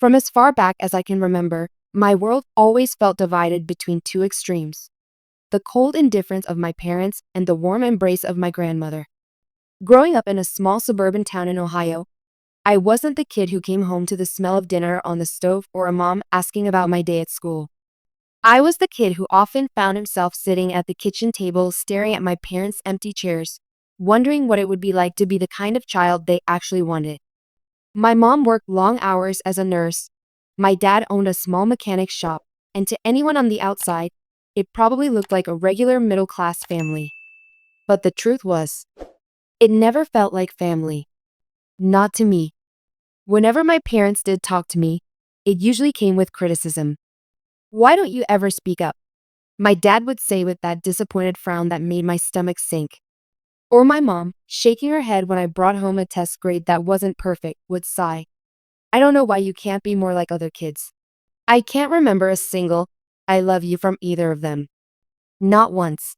From as far back as I can remember, my world always felt divided between two extremes: the cold indifference of my parents and the warm embrace of my grandmother. Growing up in a small suburban town in Ohio, I wasn't the kid who came home to the smell of dinner on the stove or a mom asking about my day at school. I was the kid who often found himself sitting at the kitchen table staring at my parents' empty chairs, wondering what it would be like to be the kind of child they actually wanted. My mom worked long hours as a nurse. My dad owned a small mechanic shop, and to anyone on the outside, it probably looked like a regular middle-class family. But the truth was, it never felt like family. Not to me. Whenever my parents did talk to me, it usually came with criticism. "Why don't you ever speak up?" my dad would say with that disappointed frown that made my stomach sink. Or my mom, shaking her head when I brought home a test grade that wasn't perfect, would sigh, "I don't know why you can't be more like other kids." I can't remember a single "I love you" from either of them. Not once.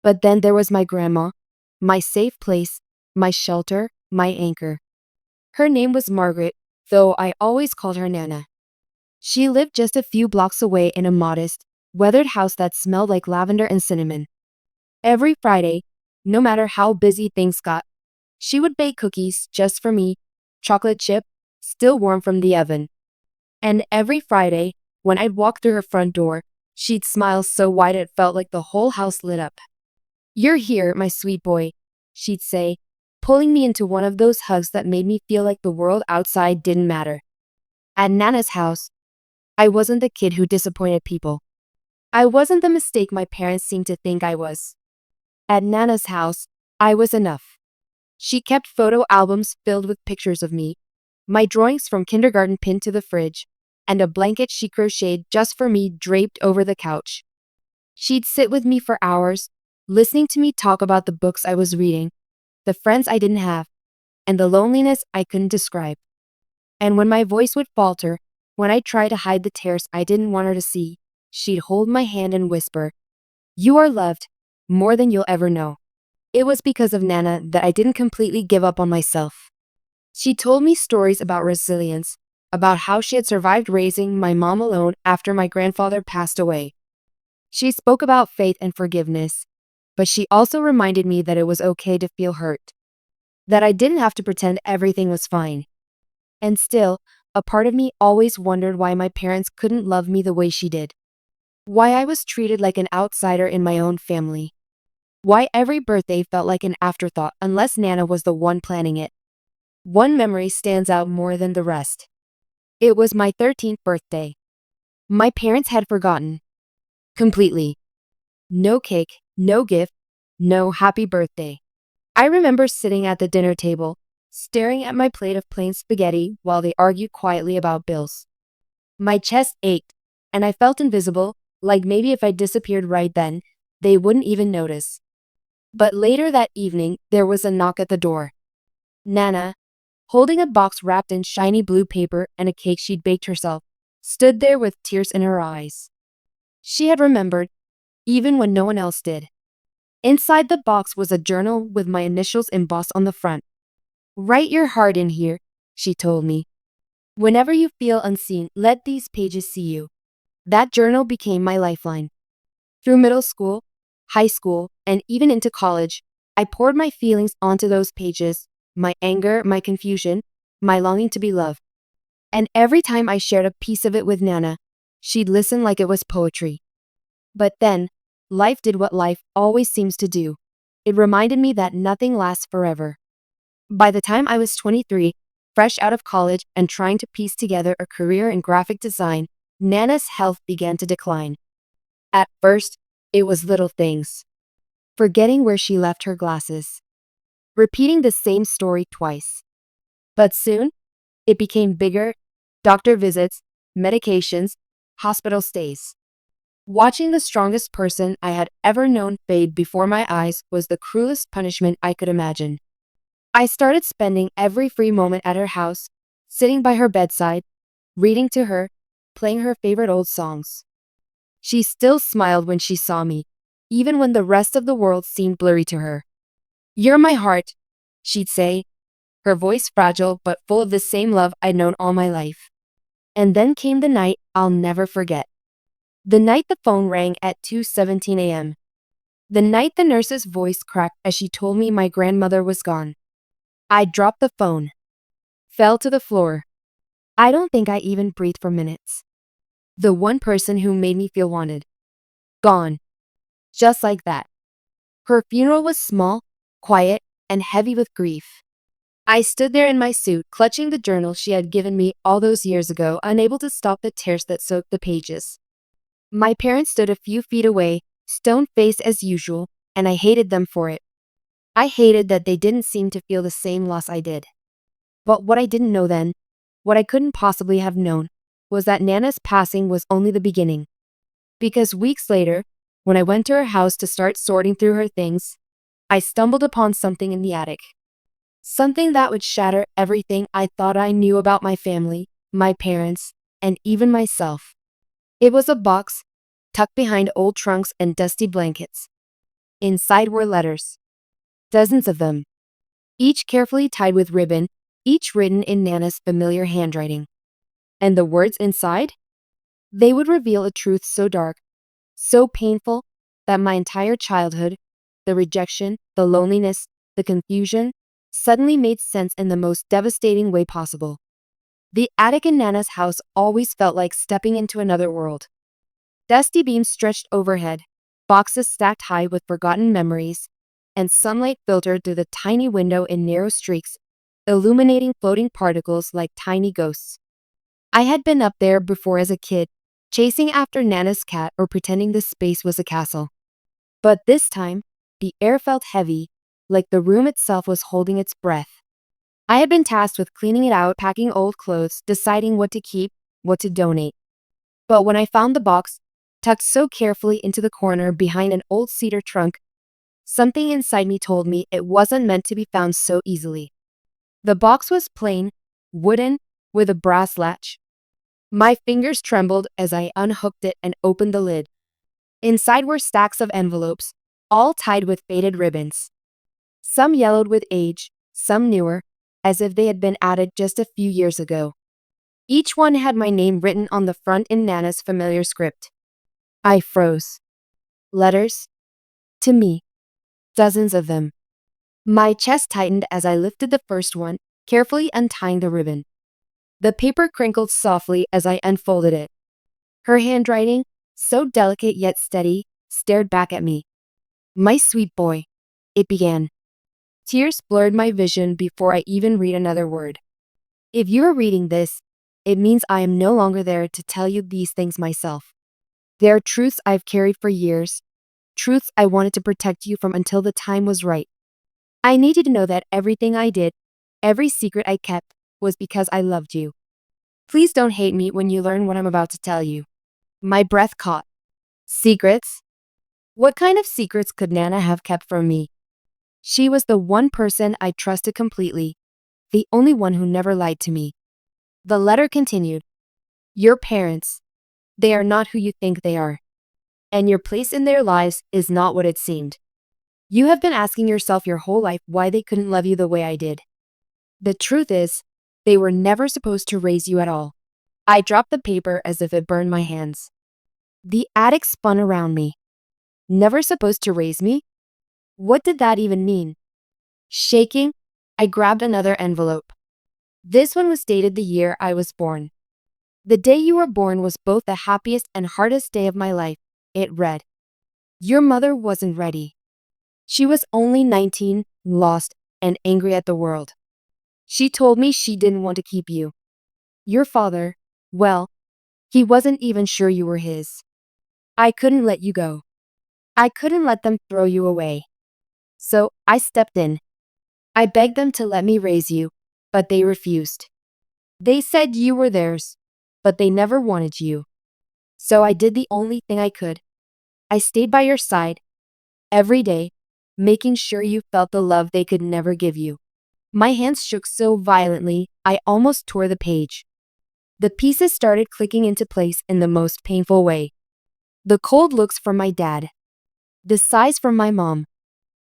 But then there was my grandma, my safe place, my shelter, my anchor. Her name was Margaret, though I always called her Nana. She lived just a few blocks away in a modest, weathered house that smelled like lavender and cinnamon. Every Friday, no matter how busy things got, she would bake cookies just for me, chocolate chip, still warm from the oven. And every Friday, when I'd walk through her front door, she'd smile so wide it felt like the whole house lit up. "You're here, my sweet boy," she'd say, pulling me into one of those hugs that made me feel like the world outside didn't matter. At Nana's house, I wasn't the kid who disappointed people. I wasn't the mistake my parents seemed to think I was. At Nana's house, I was enough. She kept photo albums filled with pictures of me, my drawings from kindergarten pinned to the fridge, and a blanket she crocheted just for me draped over the couch. She'd sit with me for hours, listening to me talk about the books I was reading, the friends I didn't have, and the loneliness I couldn't describe. And when my voice would falter, when I tried to hide the tears I didn't want her to see, she'd hold my hand and whisper, "You are loved, more than you'll ever know." It was because of Nana that I didn't completely give up on myself. She told me stories about resilience, about how she had survived raising my mom alone after my grandfather passed away. She spoke about faith and forgiveness, but she also reminded me that it was okay to feel hurt, that I didn't have to pretend everything was fine. And still, a part of me always wondered why my parents couldn't love me the way she did. Why I was treated like an outsider in my own family. Why every birthday felt like an afterthought unless Nana was the one planning it. One memory stands out more than the rest. It was my 13th birthday. My parents had forgotten. Completely. No cake, no gift, no happy birthday. I remember sitting at the dinner table, staring at my plate of plain spaghetti while they argued quietly about bills. My chest ached, and I felt invisible, like maybe if I disappeared right then, they wouldn't even notice. But later that evening, there was a knock at the door. Nana, holding a box wrapped in shiny blue paper and a cake she'd baked herself, stood there with tears in her eyes. She had remembered, even when no one else did. Inside the box was a journal with my initials embossed on the front. "Write your heart in here," she told me. "Whenever you feel unseen, let these pages see you." That journal became my lifeline. Through middle school, high school, and even into college, I poured my feelings onto those pages, my anger, my confusion, my longing to be loved. And every time I shared a piece of it with Nana, she'd listen like it was poetry. But then, life did what life always seems to do. It reminded me that nothing lasts forever. By the time I was 23, fresh out of college and trying to piece together a career in graphic design, Nana's health began to decline. At first, it was little things. Forgetting where she left her glasses. Repeating the same story twice. But soon, it became bigger: doctor visits, medications, hospital stays. Watching the strongest person I had ever known fade before my eyes was the cruelest punishment I could imagine. I started spending every free moment at her house, sitting by her bedside, reading to her, playing her favorite old songs. She still smiled when she saw me, even when the rest of the world seemed blurry to her. "You're my heart," she'd say, her voice fragile but full of the same love I'd known all my life. And then came the night I'll never forget. The night the phone rang at 2:17 a.m. The night the nurse's voice cracked as she told me my grandmother was gone. I dropped the phone, fell to the floor. I don't think I even breathed for minutes. The one person who made me feel wanted. Gone. Just like that. Her funeral was small, quiet, and heavy with grief. I stood there in my suit, clutching the journal she had given me all those years ago, unable to stop the tears that soaked the pages. My parents stood a few feet away, stone-faced as usual, and I hated them for it. I hated that they didn't seem to feel the same loss I did. But what I didn't know then, what I couldn't possibly have known, was that Nana's passing was only the beginning. Because weeks later, when I went to her house to start sorting through her things, I stumbled upon something in the attic. Something that would shatter everything I thought I knew about my family, my parents, and even myself. It was a box, tucked behind old trunks and dusty blankets. Inside were letters. Dozens of them. Each carefully tied with ribbon, each written in Nana's familiar handwriting. And the words inside? They would reveal a truth so dark, so painful, that my entire childhood, the rejection, the loneliness, the confusion, suddenly made sense in the most devastating way possible. The attic in Nana's house always felt like stepping into another world. Dusty beams stretched overhead, boxes stacked high with forgotten memories, and sunlight filtered through the tiny window in narrow streaks, illuminating floating particles like tiny ghosts. I had been up there before as a kid, chasing after Nana's cat or pretending the space was a castle. But this time, the air felt heavy, like the room itself was holding its breath. I had been tasked with cleaning it out, packing old clothes, deciding what to keep, what to donate. But when I found the box, tucked so carefully into the corner behind an old cedar trunk, something inside me told me it wasn't meant to be found so easily. The box was plain, wooden, with a brass latch. My fingers trembled as I unhooked it and opened the lid. Inside were stacks of envelopes, all tied with faded ribbons. Some yellowed with age, some newer, as if they had been added just a few years ago. Each one had my name written on the front in Nana's familiar script. I froze. Letters? To me. Dozens of them. My chest tightened as I lifted the first one, carefully untying the ribbon. The paper crinkled softly as I unfolded it. Her handwriting, so delicate yet steady, stared back at me. "My sweet boy," it began. Tears blurred my vision before I even read another word. "If you are reading this, it means I am no longer there to tell you these things myself. They are truths I've carried for years, truths I wanted to protect you from until the time was right. I need you to know that everything I did, every secret I kept, was because I loved you. Please don't hate me when you learn what I'm about to tell you." My breath caught. Secrets? What kind of secrets could Nana have kept from me? She was the one person I trusted completely, the only one who never lied to me. The letter continued. "Your parents, they are not who you think they are. And your place in their lives is not what it seemed. You have been asking yourself your whole life why they couldn't love you the way I did. The truth is, they were never supposed to raise you at all." I dropped the paper as if it burned my hands. The attic spun around me. Never supposed to raise me? What did that even mean? Shaking, I grabbed another envelope. This one was dated the year I was born. "The day you were born was both the happiest and hardest day of my life," it read. "Your mother wasn't ready. She was only 19, lost, and angry at the world. She told me she didn't want to keep you. Your father, well, he wasn't even sure you were his. I couldn't let you go. I couldn't let them throw you away. So I stepped in. I begged them to let me raise you, but they refused. They said you were theirs, but they never wanted you. So I did the only thing I could. I stayed by your side, every day, making sure you felt the love they could never give you." My hands shook so violently, I almost tore the page. The pieces started clicking into place in the most painful way. The cold looks from my dad. The sighs from my mom.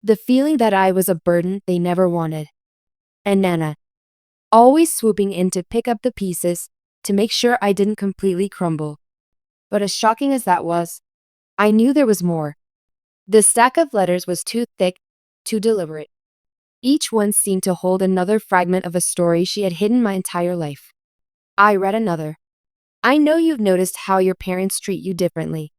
The feeling that I was a burden they never wanted. And Nana, always swooping in to pick up the pieces, to make sure I didn't completely crumble. But as shocking as that was, I knew there was more. The stack of letters was too thick, too deliberate. Each one seemed to hold another fragment of a story she had hidden my entire life. I read another. I know you've noticed how your parents treat you differently.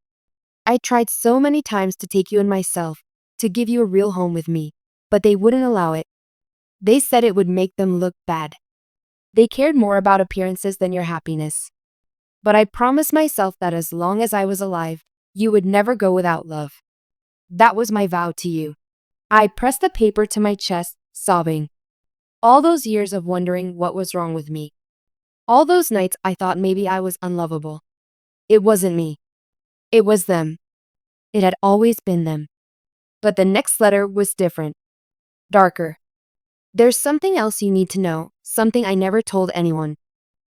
I tried so many times to take you in myself, to give you a real home with me, but they wouldn't allow it. They said it would make them look bad. They cared more about appearances than your happiness. But I promised myself that as long as I was alive, you would never go without love. That was my vow to you. I pressed the paper to my chest, sobbing. All those years of wondering what was wrong with me. All those nights I thought maybe I was unlovable. It wasn't me. It was them. It had always been them. But the next letter was different. Darker. There's something else you need to know, something I never told anyone.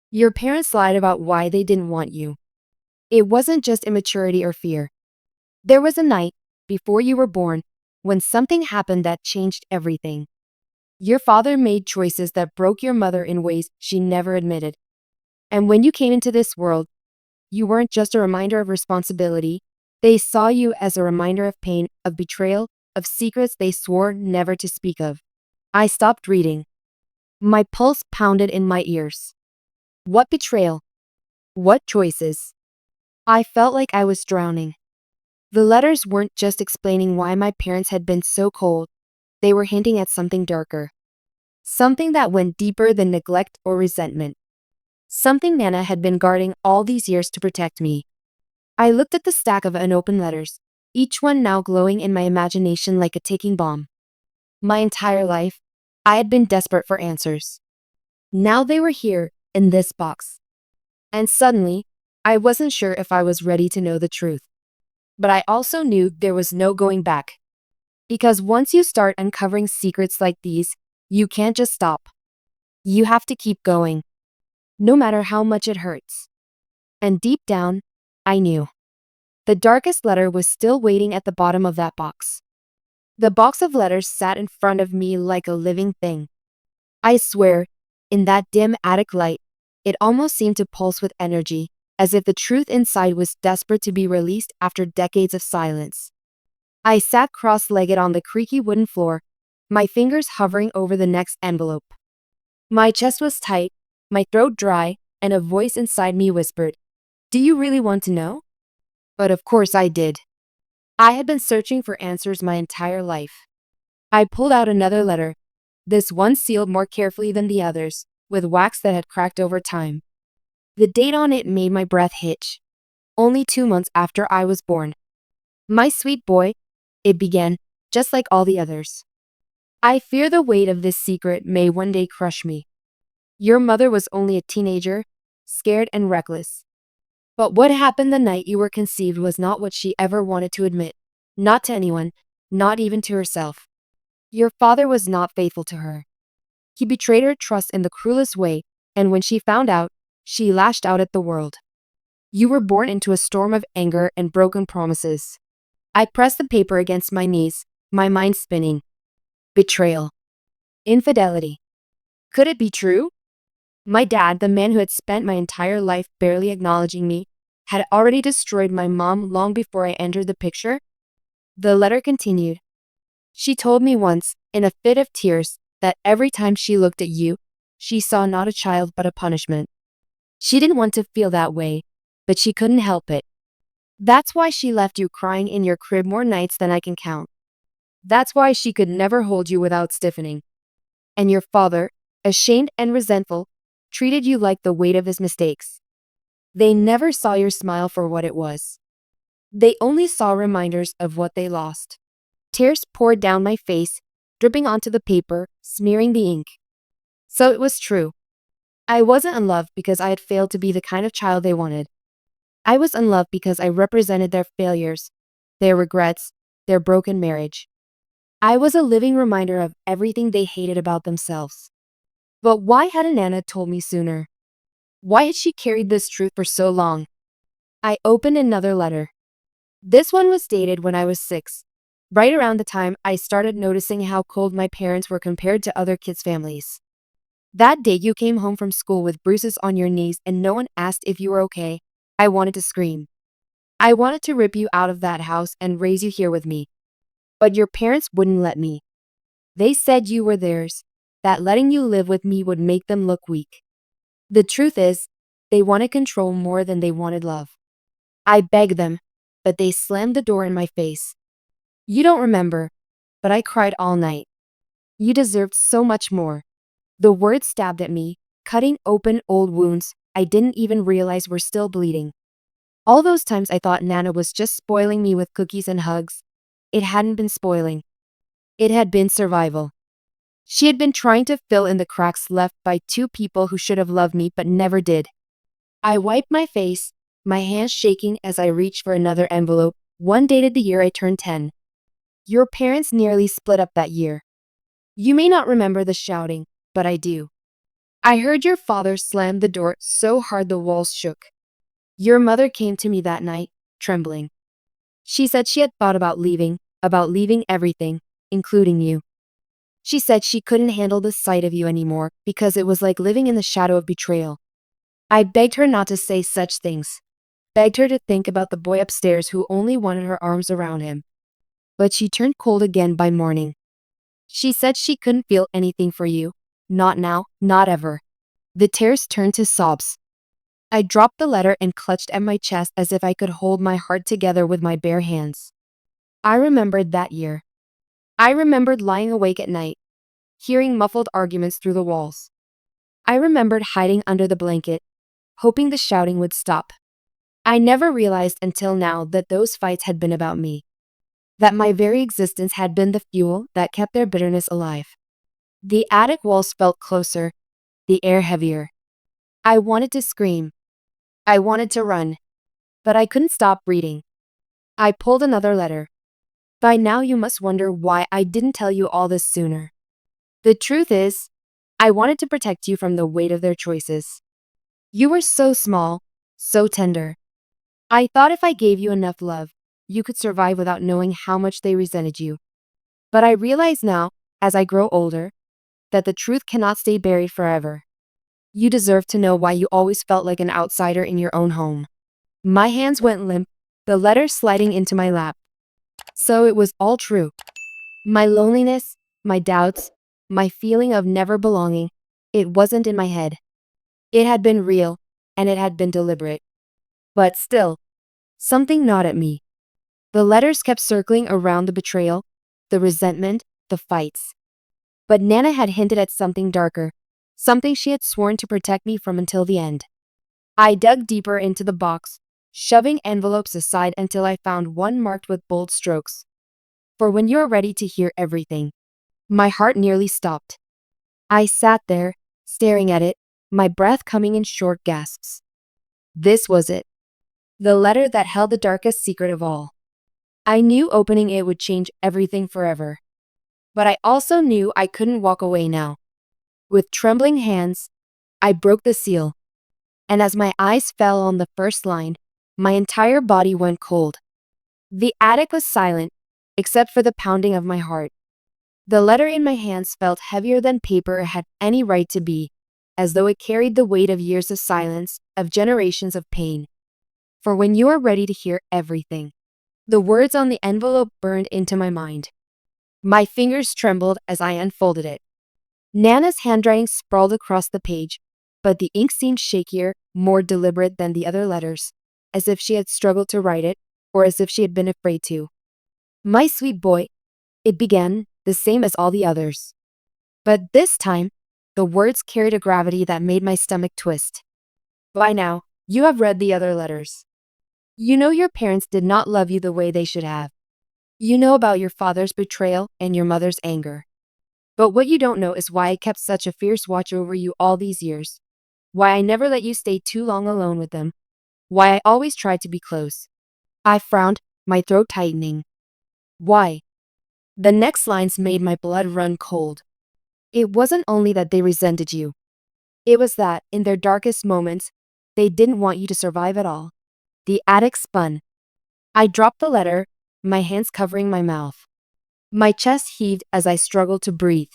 Your parents lied about why they didn't want you. It wasn't just immaturity or fear. There was a night, before you were born, when something happened that changed everything. Your father made choices that broke your mother in ways she never admitted. And when you came into this world, you weren't just a reminder of responsibility. They saw you as a reminder of pain, of betrayal, of secrets they swore never to speak of. I stopped reading. My pulse pounded in my ears. What betrayal? What choices? I felt like I was drowning. The letters weren't just explaining why my parents had been so cold. They were hinting at something darker. Something that went deeper than neglect or resentment. Something Nana had been guarding all these years to protect me. I looked at the stack of unopened letters, each one now glowing in my imagination like a ticking bomb. My entire life, I had been desperate for answers. Now they were here, in this box. And suddenly, I wasn't sure if I was ready to know the truth. But I also knew there was no going back. Because once you start uncovering secrets like these, you can't just stop. You have to keep going. No matter how much it hurts. And deep down, I knew. The darkest letter was still waiting at the bottom of that box. The box of letters sat in front of me like a living thing. I swear, in that dim attic light, it almost seemed to pulse with energy, as if the truth inside was desperate to be released after decades of silence. I sat cross-legged on the creaky wooden floor, my fingers hovering over the next envelope. My chest was tight, my throat dry, and a voice inside me whispered, "Do you really want to know?" But of course I did. I had been searching for answers my entire life. I pulled out another letter, this one sealed more carefully than the others, with wax that had cracked over time. The date on it made my breath hitch. Only 2 months after I was born. "My sweet boy," it began, just like all the others. "I fear the weight of this secret may one day crush me. Your mother was only a teenager, scared and reckless. But what happened the night you were conceived was not what she ever wanted to admit. Not to anyone, not even to herself. Your father was not faithful to her. He betrayed her trust in the cruelest way, and when she found out, she lashed out at the world. You were born into a storm of anger and broken promises." I pressed the paper against my knees, my mind spinning. Betrayal. Infidelity. Could it be true? My dad, the man who had spent my entire life barely acknowledging me, had already destroyed my mom long before I entered the picture? The letter continued. "She told me once, in a fit of tears, that every time she looked at you, she saw not a child but a punishment. She didn't want to feel that way, but she couldn't help it. That's why she left you crying in your crib more nights than I can count. That's why she could never hold you without stiffening. And your father, ashamed and resentful, treated you like the weight of his mistakes. They never saw your smile for what it was. They only saw reminders of what they lost." Tears poured down my face, dripping onto the paper, smearing the ink. So it was true. I wasn't in love because I had failed to be the kind of child they wanted. I was in love because I represented their failures, their regrets, their broken marriage. I was a living reminder of everything they hated about themselves. But why hadn't Nana told me sooner? Why had she carried this truth for so long? I opened another letter. This one was dated when I was 6, right around the time I started noticing how cold my parents were compared to other kids' families. That day you came home from school with bruises on your knees and no one asked if you were okay. I wanted to scream. I wanted to rip you out of that house and raise you here with me. But your parents wouldn't let me. They said you were theirs, that letting you live with me would make them look weak. The truth is, they wanted control more than they wanted love. I begged them, but they slammed the door in my face. You don't remember, but I cried all night. You deserved so much more. The words stabbed at me, cutting open old wounds I didn't even realize were still bleeding. All those times I thought Nana was just spoiling me with cookies and hugs. It hadn't been spoiling. It had been survival. She had been trying to fill in the cracks left by two people who should have loved me but never did. I wiped my face, my hands shaking as I reached for another envelope, one dated the year I turned 10. Your parents nearly split up that year. You may not remember the shouting, but I do. I heard your father slam the door so hard the walls shook. Your mother came to me that night, trembling. She said she had thought about leaving everything, including you. She said she couldn't handle the sight of you anymore because it was like living in the shadow of betrayal. I begged her not to say such things. Begged her to think about the boy upstairs who only wanted her arms around him. But she turned cold again by morning. She said she couldn't feel anything for you. Not now, not ever. The tears turned to sobs. I dropped the letter and clutched at my chest as if I could hold my heart together with my bare hands. I remembered that year. I remembered lying awake at night, hearing muffled arguments through the walls. I remembered hiding under the blanket, hoping the shouting would stop. I never realized until now that those fights had been about me. That my very existence had been the fuel that kept their bitterness alive. The attic walls felt closer, the air heavier. I wanted to scream. I wanted to run. But I couldn't stop reading. I pulled another letter. By now you must wonder why I didn't tell you all this sooner. The truth is, I wanted to protect you from the weight of their choices. You were so small, so tender. I thought if I gave you enough love, you could survive without knowing how much they resented you. But I realize now, as I grow older, that the truth cannot stay buried forever. You deserve to know why you always felt like an outsider in your own home. My hands went limp, the letter sliding into my lap. So it was all true. My loneliness, my doubts, my feeling of never belonging, it wasn't in my head. It had been real, and it had been deliberate. But still, something gnawed at me. The letters kept circling around the betrayal, the resentment, the fights. But Nana had hinted at something darker, something she had sworn to protect me from until the end. I dug deeper into the box, shoving envelopes aside until I found one marked with bold strokes. For when you're ready to hear everything. My heart nearly stopped. I sat there, staring at it, my breath coming in short gasps. This was it. The letter that held the darkest secret of all. I knew opening it would change everything forever. But I also knew I couldn't walk away now. With trembling hands, I broke the seal. And as my eyes fell on the first line, my entire body went cold. The attic was silent, except for the pounding of my heart. The letter in my hands felt heavier than paper had any right to be, as though it carried the weight of years of silence, of generations of pain. For when you are ready to hear everything. The words on the envelope burned into my mind. My fingers trembled as I unfolded it. Nana's handwriting sprawled across the page, but the ink seemed shakier, more deliberate than the other letters, as if she had struggled to write it, or as if she had been afraid to. My sweet boy, it began, the same as all the others. But this time, the words carried a gravity that made my stomach twist. By now, you have read the other letters. You know your parents did not love you the way they should have. You know about your father's betrayal and your mother's anger. But what you don't know is why I kept such a fierce watch over you all these years. Why I never let you stay too long alone with them. Why I always tried to be close. I frowned, my throat tightening. Why? The next lines made my blood run cold. It wasn't only that they resented you. It was that, in their darkest moments, they didn't want you to survive at all. The attic spun. I dropped the letter, my hands covering my mouth. My chest heaved as I struggled to breathe.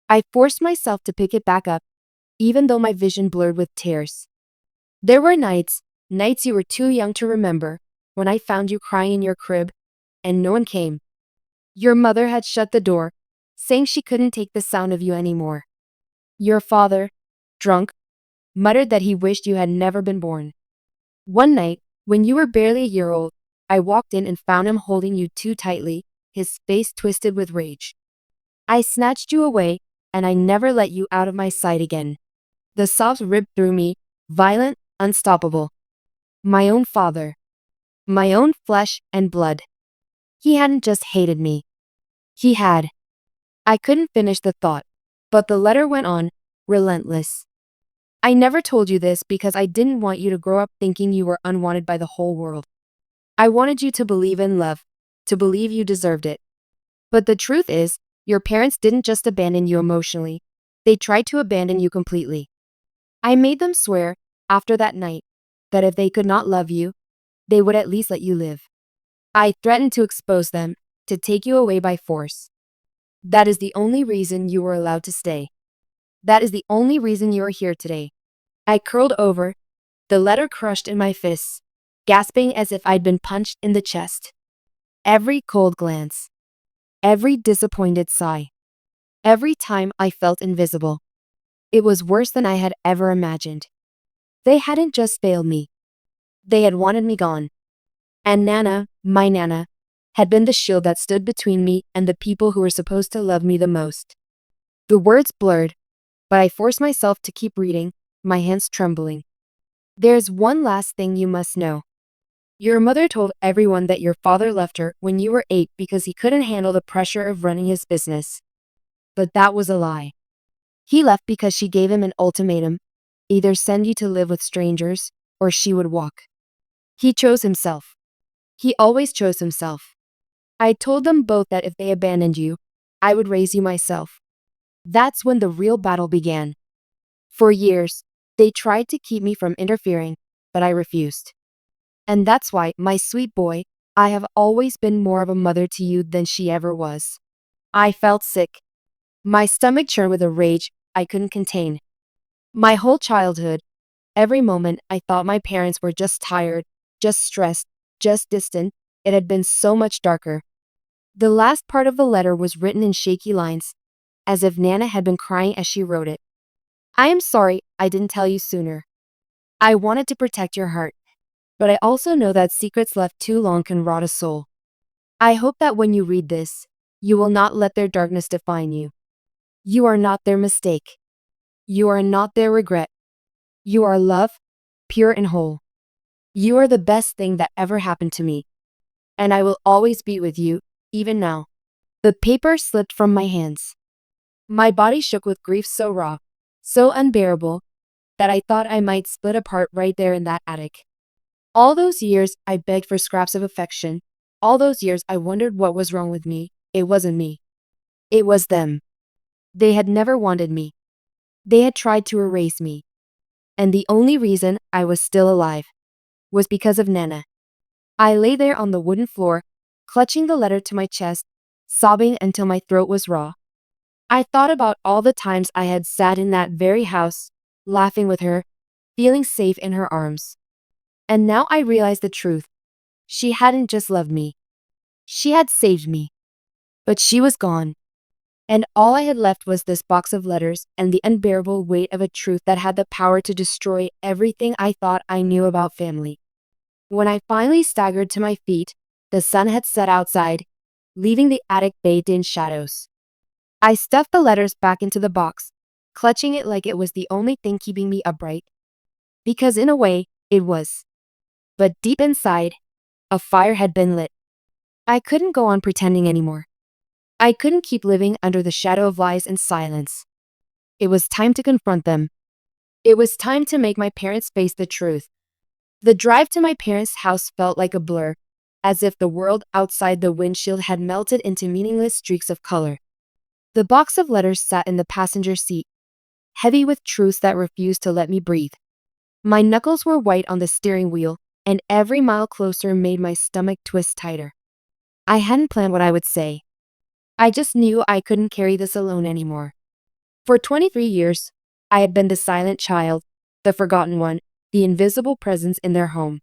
I forced myself to pick it back up, even though my vision blurred with tears. There were nights you were too young to remember, when I found you crying in your crib, and no one came. Your mother had shut the door, saying she couldn't take the sound of you anymore. Your father, drunk, muttered that he wished you had never been born. One night, when you were barely a year old, I walked in and found him holding you too tightly, his face twisted with rage. I snatched you away, and I never let you out of my sight again. The sobs ripped through me, violent, unstoppable. My own father. My own flesh and blood. He hadn't just hated me. He had. I couldn't finish the thought, but the letter went on, relentless. I never told you this because I didn't want you to grow up thinking you were unwanted by the whole world. I wanted you to believe in love, to believe you deserved it. But the truth is, your parents didn't just abandon you emotionally, they tried to abandon you completely. I made them swear, after that night, that if they could not love you, they would at least let you live. I threatened to expose them, to take you away by force. That is the only reason you were allowed to stay. That is the only reason you are here today. I curled over, the letter crushed in my fists, gasping as if I'd been punched in the chest. Every cold glance, every disappointed sigh, every time I felt invisible. It was worse than I had ever imagined. They hadn't just failed me. They had wanted me gone. And Nana, my Nana, had been the shield that stood between me and the people who were supposed to love me the most. The words blurred, but I forced myself to keep reading, my hands trembling. There's one last thing you must know. Your mother told everyone that your father left her when you were 8 because he couldn't handle the pressure of running his business. But that was a lie. He left because she gave him an ultimatum: either send you to live with strangers, or she would walk. He chose himself. He always chose himself. I told them both that if they abandoned you, I would raise you myself. That's when the real battle began. For years, they tried to keep me from interfering, but I refused. And that's why, my sweet boy, I have always been more of a mother to you than she ever was. I felt sick. My stomach churned with a rage I couldn't contain. My whole childhood, every moment I thought my parents were just tired, just stressed, just distant, it had been so much darker. The last part of the letter was written in shaky lines, as if Nana had been crying as she wrote it. I am sorry I didn't tell you sooner. I wanted to protect your heart, but I also know that secrets left too long can rot a soul. I hope that when you read this, you will not let their darkness define you. You are not their mistake. You are not their regret. You are love, pure and whole. You are the best thing that ever happened to me. And I will always be with you, even now. The paper slipped from my hands. My body shook with grief so raw, so unbearable, that I thought I might split apart right there in that attic. All those years I begged for scraps of affection. All those years I wondered what was wrong with me. It wasn't me. It was them. They had never wanted me. They had tried to erase me. And the only reason I was still alive was because of Nana. I lay there on the wooden floor, clutching the letter to my chest, sobbing until my throat was raw. I thought about all the times I had sat in that very house, laughing with her, feeling safe in her arms. And now I realized the truth. She hadn't just loved me. She had saved me. But she was gone. And all I had left was this box of letters and the unbearable weight of a truth that had the power to destroy everything I thought I knew about family. When I finally staggered to my feet, the sun had set outside, leaving the attic bathed in shadows. I stuffed the letters back into the box, clutching it like it was the only thing keeping me upright. Because in a way, it was. But deep inside, a fire had been lit. I couldn't go on pretending anymore. I couldn't keep living under the shadow of lies and silence. It was time to confront them. It was time to make my parents face the truth. The drive to my parents' house felt like a blur, as if the world outside the windshield had melted into meaningless streaks of color. The box of letters sat in the passenger seat, heavy with truths that refused to let me breathe. My knuckles were white on the steering wheel, and every mile closer made my stomach twist tighter. I hadn't planned what I would say. I just knew I couldn't carry this alone anymore. For 23 years, I had been the silent child, the forgotten one, the invisible presence in their home.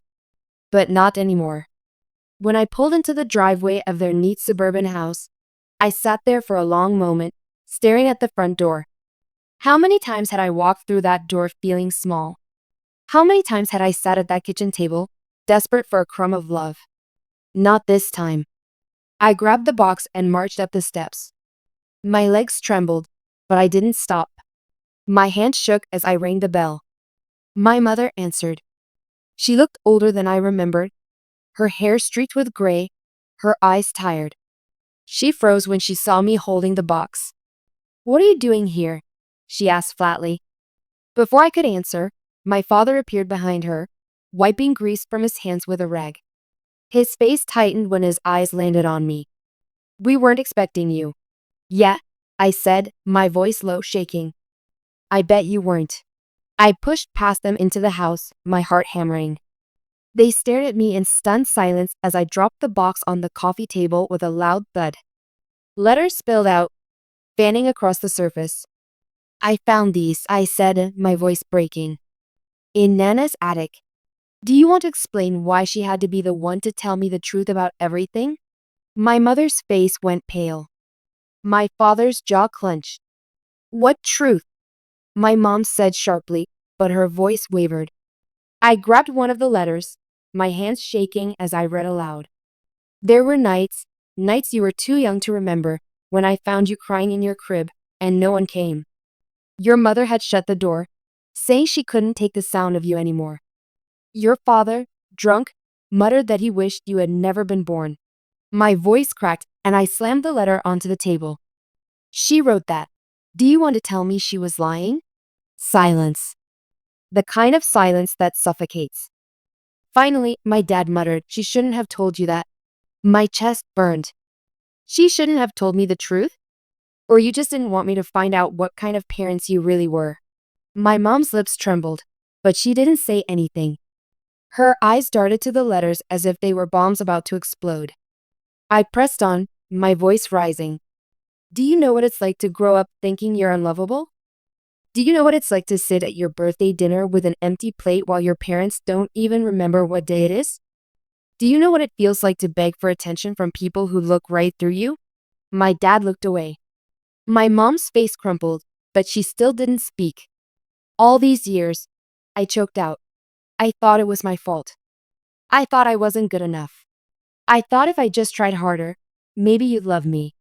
But not anymore. When I pulled into the driveway of their neat suburban house, I sat there for a long moment, staring at the front door. How many times had I walked through that door feeling small? How many times had I sat at that kitchen table, desperate for a crumb of love? Not this time. I grabbed the box and marched up the steps. My legs trembled, but I didn't stop. My hand shook as I rang the bell. My mother answered. She looked older than I remembered, her hair streaked with gray, her eyes tired. She froze when she saw me holding the box. "What are you doing here?" she asked flatly. Before I could answer, my father appeared behind her, wiping grease from his hands with a rag. His face tightened when his eyes landed on me. "We weren't expecting you." "Yeah," I said, my voice low, shaking. "I bet you weren't." I pushed past them into the house, my heart hammering. They stared at me in stunned silence as I dropped the box on the coffee table with a loud thud. Letters spilled out, fanning across the surface. "I found these," I said, my voice breaking. "In Nana's attic." "Do you want to explain why she had to be the one to tell me the truth about everything?" My mother's face went pale. My father's jaw clenched. "What truth?" my mom said sharply, but her voice wavered. I grabbed one of the letters, my hands shaking as I read aloud. "There were nights you were too young to remember, when I found you crying in your crib, and no one came. Your mother had shut the door, saying she couldn't take the sound of you anymore. Your father, drunk, muttered that he wished you had never been born." My voice cracked, and I slammed the letter onto the table. "She wrote that. Do you want to tell me she was lying?" Silence. The kind of silence that suffocates. Finally, my dad muttered, "She shouldn't have told you that." My chest burned. She shouldn't have told me the truth? Or you just didn't want me to find out what kind of parents you really were? My mom's lips trembled, but she didn't say anything. Her eyes darted to the letters as if they were bombs about to explode. I pressed on, my voice rising. "Do you know what it's like to grow up thinking you're unlovable? Do you know what it's like to sit at your birthday dinner with an empty plate while your parents don't even remember what day it is? Do you know what it feels like to beg for attention from people who look right through you?" My dad looked away. My mom's face crumpled, but she still didn't speak. "All these years," I choked out, "I thought it was my fault. I thought I wasn't good enough. I thought if I just tried harder, maybe you'd love me.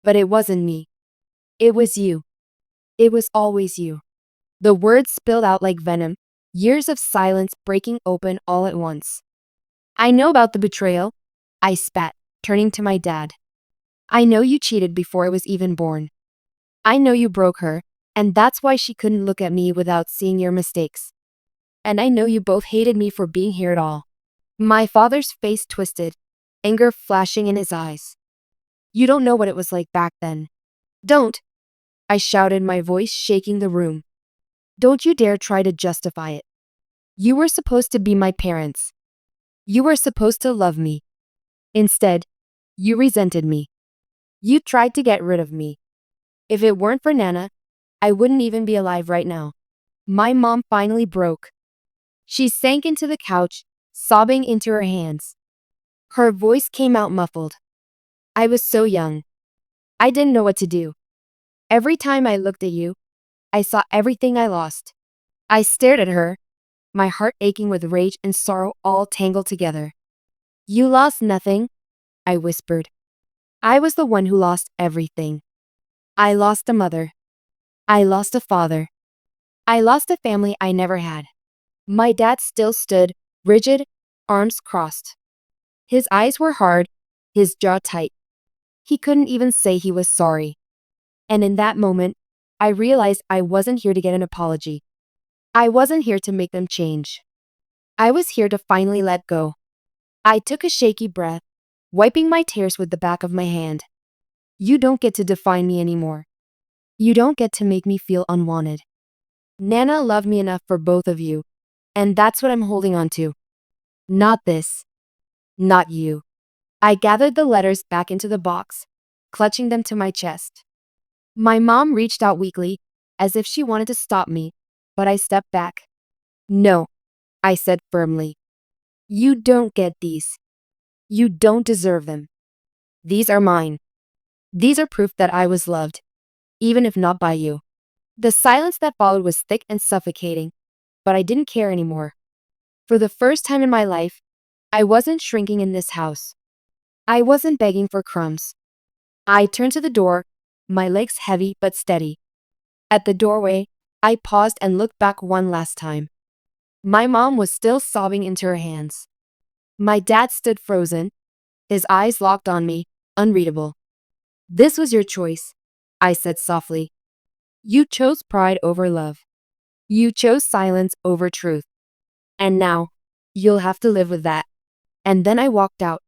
But it wasn't me. It was you. It was always you." The words spilled out like venom, years of silence breaking open all at once. "I know about the betrayal," I spat, turning to my dad. "I know you cheated before I was even born. I know you broke her, and that's why she couldn't look at me without seeing your mistakes. And I know you both hated me for being here at all." My father's face twisted, anger flashing in his eyes. "You don't know what it was like back then. Don't," I shouted, my voice shaking the room. "Don't you dare try to justify it. You were supposed to be my parents. You were supposed to love me. Instead, you resented me. You tried to get rid of me. If it weren't for Nana, I wouldn't even be alive right now." My mom finally broke. She sank into the couch, sobbing into her hands. Her voice came out muffled. "I was so young. I didn't know what to do. Every time I looked at you, I saw everything I lost." I stared at her, my heart aching with rage and sorrow all tangled together. "You lost nothing," I whispered. "I was the one who lost everything. I lost a mother. I lost a father. I lost a family I never had." My dad still stood, rigid, arms crossed. His eyes were hard, his jaw tight. He couldn't even say he was sorry. And in that moment, I realized I wasn't here to get an apology. I wasn't here to make them change. I was here to finally let go. I took a shaky breath, wiping my tears with the back of my hand. "You don't get to define me anymore. You don't get to make me feel unwanted. Nana loved me enough for both of you, and that's what I'm holding on to. Not this. Not you." I gathered the letters back into the box, clutching them to my chest. My mom reached out weakly, as if she wanted to stop me, but I stepped back. No, I said firmly. You don't get these. You don't deserve them. These are mine. These are proof that I was loved, even if not by you. The silence that followed was thick and suffocating, but I didn't care anymore. For the first time in my life, I wasn't shrinking in this house. I wasn't begging for crumbs. I turned to the door, my legs heavy but steady. At the doorway, I paused and looked back one last time. My mom was still sobbing into her hands. My dad stood frozen, his eyes locked on me, unreadable. This was your choice, I said softly. You chose pride over love. You chose silence over truth. And now, you'll have to live with that. And then I walked out.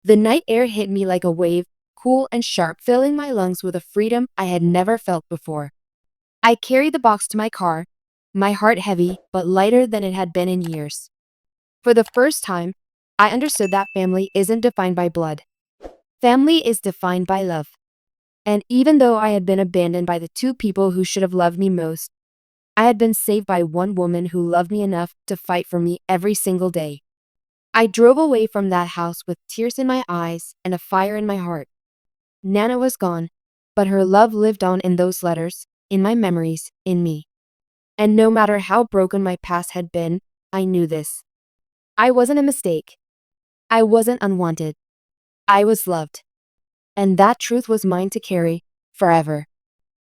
The night air hit me like a wave, cool and sharp, filling my lungs with a freedom I had never felt before. I carried the box to my car, my heart heavy but lighter than it had been in years. For the first time, I understood that family isn't defined by blood. Family is defined by love. And even though I had been abandoned by the two people who should have loved me most, I had been saved by one woman who loved me enough to fight for me every single day. I drove away from that house with tears in my eyes and a fire in my heart. Nana was gone, but her love lived on in those letters, in my memories, in me. And no matter how broken my past had been, I knew this. I wasn't a mistake. I wasn't unwanted. I was loved. And that truth was mine to carry forever.